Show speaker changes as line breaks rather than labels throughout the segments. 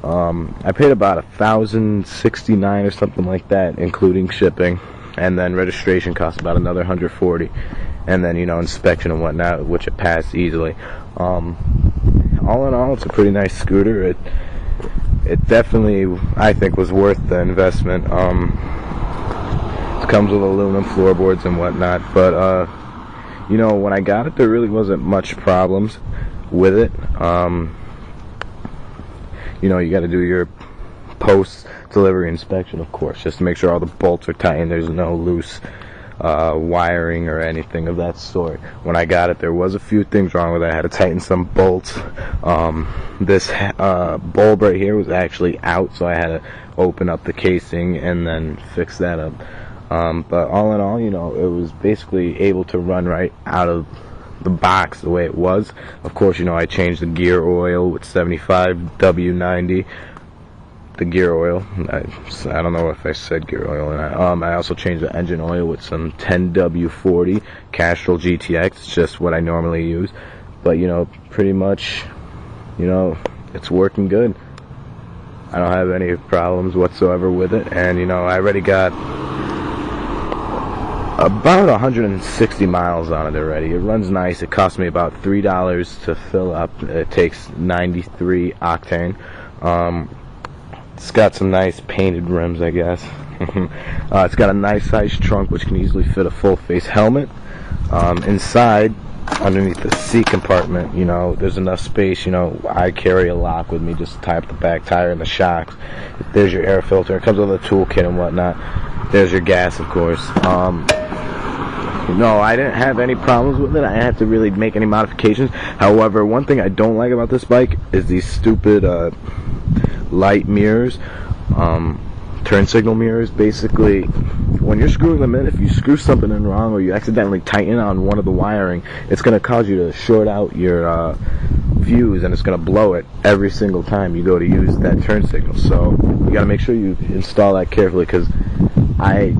I paid about $1,069 or something like that, including shipping, and then registration cost about another $140, and then inspection and whatnot, which it passed easily. All in all, it's a pretty nice scooter. It definitely, I think, was worth the investment. It comes with aluminum floorboards and whatnot, but when I got it, there really wasn't much problems with it. You got to do your post-delivery inspection, of course, just to make sure all the bolts are tight and there's no loose wiring or anything of that sort. When I got it, there was a few things wrong with it. I had to tighten some bolts. This bulb right here was actually out, so I had to open up the casing and then fix that up. But all in all, it was basically able to run right out of the box the way it was. Of course, I changed the gear oil with 75 W90. The gear oil, I don't know if I said gear oil, and I also changed the engine oil with some 10W40 Castrol GTX. It's just what I normally use, but pretty much, it's working good. I don't have any problems whatsoever with it, and I already got about 160 miles on it already. It runs nice. It cost me about $3 to fill up. It takes 93 octane. It's got some nice painted rims, I guess. It's got a nice sized trunk which can easily fit a full face helmet. Inside, underneath the seat compartment, there's enough space. I carry a lock with me just to tie up the back tire and the shocks. There's your air filter. It comes with a toolkit and whatnot. There's your gas, of course. No, I didn't have any problems with it. I didn't have to really make any modifications. However, one thing I don't like about this bike is these stupid light mirrors, turn signal mirrors. Basically, when you're screwing them in, if you screw something in wrong or you accidentally tighten on one of the wiring, it's going to cause you to short out your fuse, and it's going to blow it every single time you go to use that turn signal. So you got to make sure you install that carefully, because I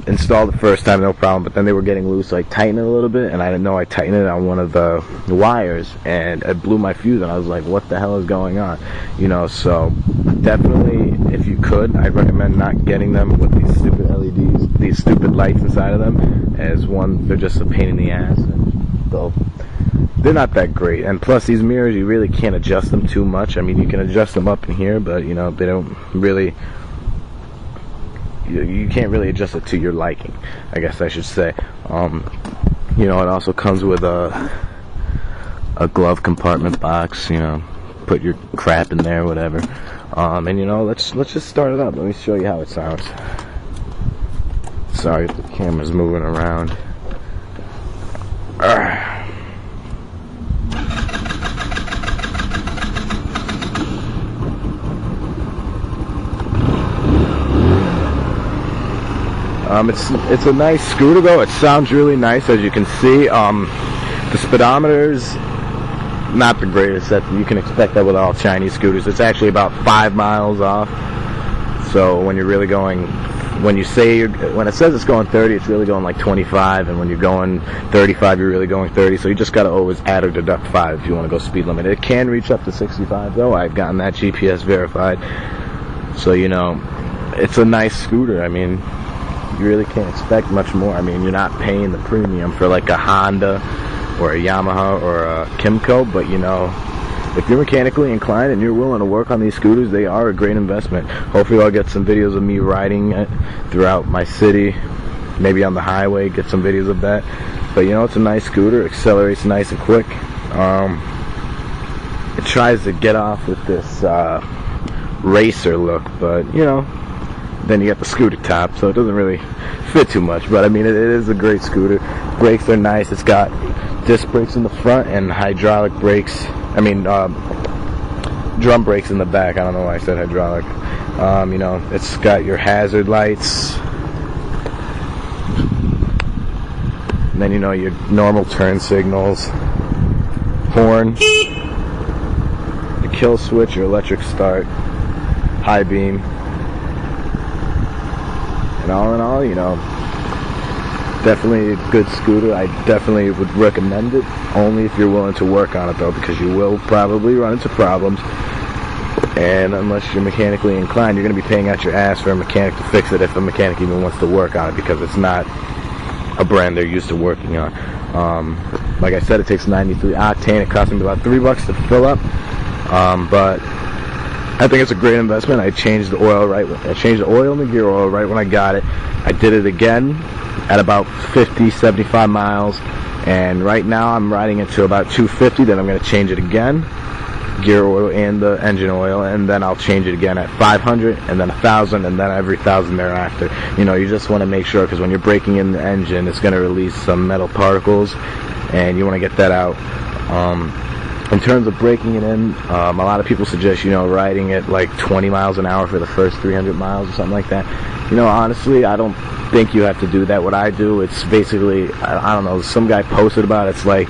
installed the first time, no problem, but then they were getting loose, so I tightened it a little bit, and I didn't know I tightened it on one of the wires, and it blew my fuse, and I was like, what the hell is going on? So definitely, if you could, I'd recommend not getting them with these stupid LEDs, these stupid lights inside of them, as one, they're just a pain in the ass, and they're not that great. And plus, these mirrors, you really can't adjust them too much. I mean, you can adjust them up in here, but they don't really, you can't really adjust it to your liking, I guess I should say. It also comes with a glove compartment box. Put your crap in there, whatever. And let's just start it up. Let me show you how it sounds. Sorry if the camera's moving around. It's a nice scooter, though. It sounds really nice, as you can see. The speedometer's not the greatest. That you can expect that with all Chinese scooters. It's actually about 5 miles off. So when you're really going, when it says it's going 30, it's really going like 25, and when you're going 35, you're really going 30. So you just got to always add or deduct 5 if you want to go speed limit. It can reach up to 65, though. I've gotten that GPS verified. So it's a nice scooter. I mean, you really can't expect much more. I mean, you're not paying the premium for like a Honda or a Yamaha or a Kimco, but if you're mechanically inclined and you're willing to work on these scooters, they are a great investment. Hopefully I'll get some videos of me riding it throughout my city, maybe on the highway, get some videos of that. But it's a nice scooter, accelerates nice and quick. It tries to get off with this racer look, but then you got the scooter top, so it doesn't really fit too much. But I mean, it is a great scooter. Brakes are nice. It's got disc brakes in the front and hydraulic brakes. I mean, drum brakes in the back. I don't know why I said hydraulic. It's got your hazard lights. And then your normal turn signals, horn, the kill switch, your electric start, high beam. And all in all, definitely a good scooter. I definitely would recommend it, only if you're willing to work on it, though, because you will probably run into problems. and unless you're mechanically inclined, you're going to be paying out your ass for a mechanic to fix it, if a mechanic even wants to work on it, because it's not a brand they're used to working on. Like I said, it takes 93 octane. It cost me about $3 to fill up, but I think it's a great investment. I changed the oil and the gear oil right when I got it. I did it again at about 50, 75 miles, and right now I'm riding it to about 250. Then I'm going to change it again, gear oil and the engine oil, and then I'll change it again at 500, and then 1,000, and then every 1,000 thereafter. You know, you just want to make sure, because when you're breaking in the engine, it's going to release some metal particles, and you want to get that out. In terms of breaking it in, a lot of people suggest, you know, riding it like 20 miles an hour for the first 300 miles or something like that. You know, honestly, I don't think you have to do that. What I do, it's basically, I don't know, some guy posted about it, it's like,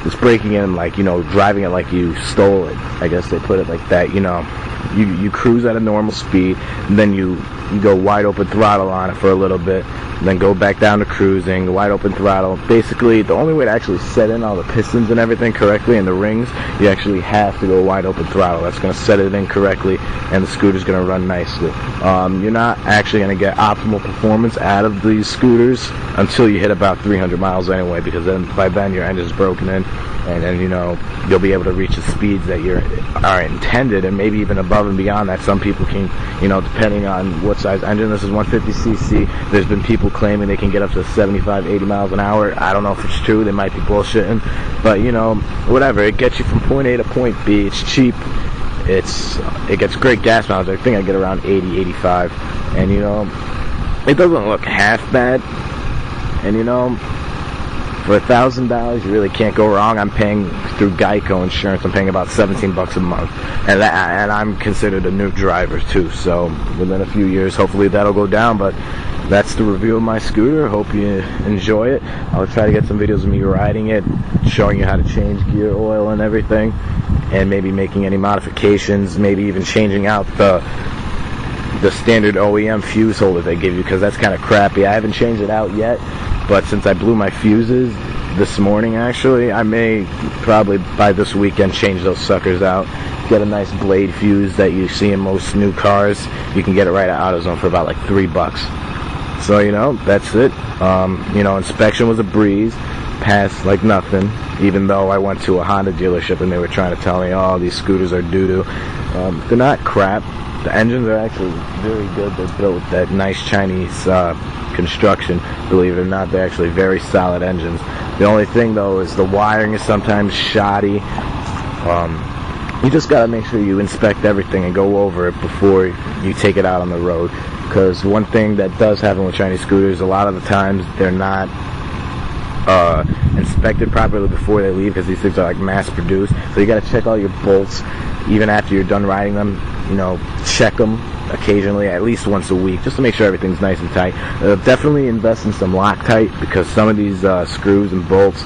it's breaking in, like, you know, driving it like you stole it. I guess they put it like that. You know, you cruise at a normal speed, and then you go wide open throttle on it for a little bit, and then go back down to cruising, wide open throttle. Basically, the only way to actually set in all the pistons and everything correctly and the rings, you actually have to go wide open throttle. That's going to set it in correctly, and the scooter's going to run nicely. You're not actually going to get optimal performance out of these scooters until you hit about 300 miles anyway, because then by then your engine's broken in, and then, you know, you'll be able to reach the speeds that are intended, and maybe even above and beyond that. Some people can, you know, depending on what size engine. This is 150cc. There's been people claiming they can get up to 75, 80 miles an hour. I don't know if it's true. They might be bullshitting, but, you know, whatever. It gets you from point A to point B. It's cheap. It gets great gas mileage. I think I get around 80, 85, and, you know, it doesn't look half bad. And, you know, for $1,000, you really can't go wrong. I'm paying through Geico insurance. I'm paying about $17 a month, and I'm considered a new driver too. So within a few years, hopefully that'll go down. But that's the review of my scooter. Hope you enjoy it. I'll try to get some videos of me riding it, showing you how to change gear oil and everything, and maybe making any modifications. Maybe even changing out the standard OEM fuse holder they give you, because that's kind of crappy. I haven't changed it out yet, but since I blew my fuses this morning, actually, I may probably by this weekend change those suckers out. Get a nice blade fuse that you see in most new cars. You can get it right at AutoZone for about like $3. So, you know, that's it. You know, inspection was a breeze. Passed like nothing, even though I went to a Honda dealership and they were trying to tell me, oh, these scooters are doo-doo. They're not crap. The engines are actually very good. They're built with that nice Chinese construction. Believe it or not, they're actually very solid engines. The only thing, though, is the wiring is sometimes shoddy. You just got to make sure you inspect everything and go over it before you take it out on the road. Because one thing that does happen with Chinese scooters, a lot of the times they're not inspected properly before they leave, because these things are like mass produced. So you got to check all your bolts even after you're done riding them. You know, check them occasionally, at least once a week, just to make sure everything's nice and tight. Definitely invest in some Loctite, because some of these screws and bolts,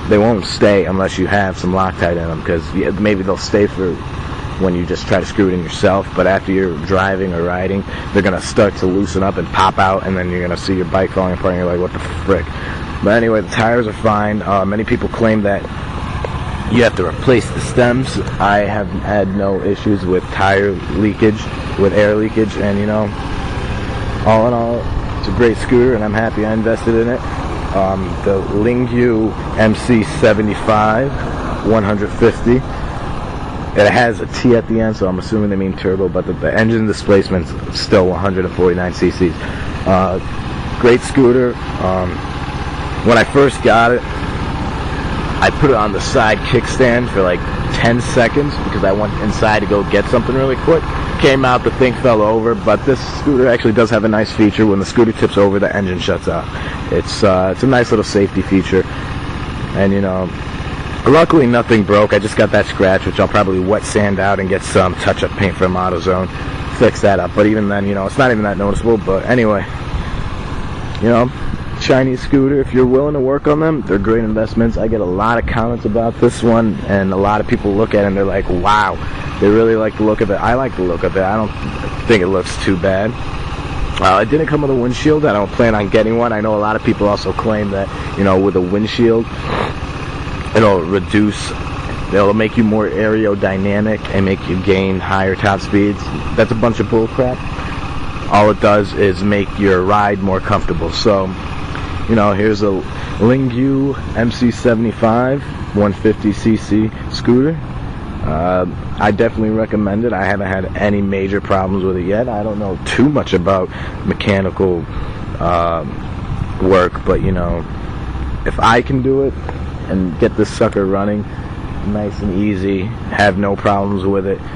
they won't stay unless you have some Loctite in them, because maybe they'll stay for when you just try to screw it in yourself, but after you're driving or riding, they're going to start to loosen up and pop out, and then you're going to see your bike falling apart and you're like, what the frick? But anyway, the tires are fine. Many people claim that you have to replace the stems. I have had no issues with tire leakage, with air leakage, and, you know, all in all, it's a great scooter, and I'm happy I invested in it. The Lingyu MC75 150. It has a T at the end, so I'm assuming they mean turbo, but the engine displacement's still 149 cc's. Great scooter. When I first got it, I put it on the side kickstand for like 10 seconds because I went inside to go get something really quick. Came out, the thing fell over, but this scooter actually does have a nice feature. When the scooter tips over, the engine shuts off. It's a nice little safety feature. And, you know, luckily nothing broke. I just got that scratch, which I'll probably wet sand out and get some touch-up paint from AutoZone. Fix that up. But even then, you know, it's not even that noticeable. But anyway, you know, Chinese scooter, if you're willing to work on them, they're great investments. I get a lot of comments about this one, and a lot of people look at it and they're like, wow, they really like the look of it. I like the look of it. I don't think it looks too bad. It didn't come with a windshield. I don't plan on getting one. I know a lot of people also claim that, you know, with a windshield, it'll reduce they'll make you more aerodynamic and make you gain higher top speeds. That's a bunch of bull crap. All it does is make your ride more comfortable. So, you know, here's a Lingyu MC75 150cc scooter. I definitely recommend it. I haven't had any major problems with it yet. I don't know too much about mechanical work, but you know, if I can do it and get this sucker running nice and easy, have no problems with it,